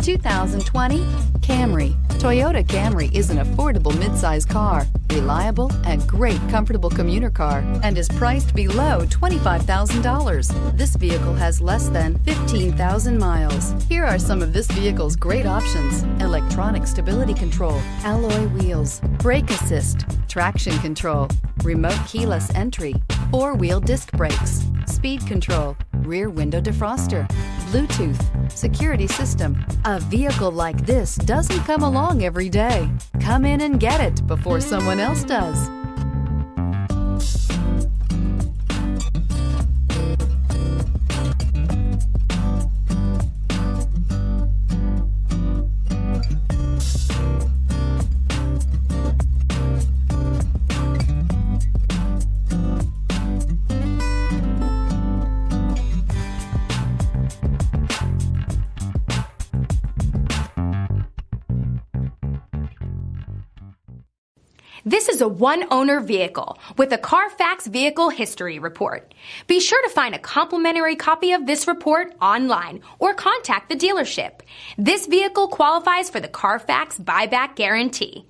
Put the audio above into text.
2020 Camry. Toyota Camry is an affordable midsize car, reliable and great comfortable commuter car, and is priced below $25,000. This vehicle has less than 15,000 miles. Here are some of this vehicle's great options: electronic stability control, alloy wheels, brake assist, traction control, remote keyless entry, four-wheel disc brakes, speed control, rear window defroster, Bluetooth, security system. A vehicle like this doesn't come along every day. Come in and get it before someone else does. This is a one-owner vehicle with a Carfax Vehicle History Report. Be sure to find a complimentary copy of this report online or contact the dealership. This vehicle qualifies for the Carfax Buyback Guarantee.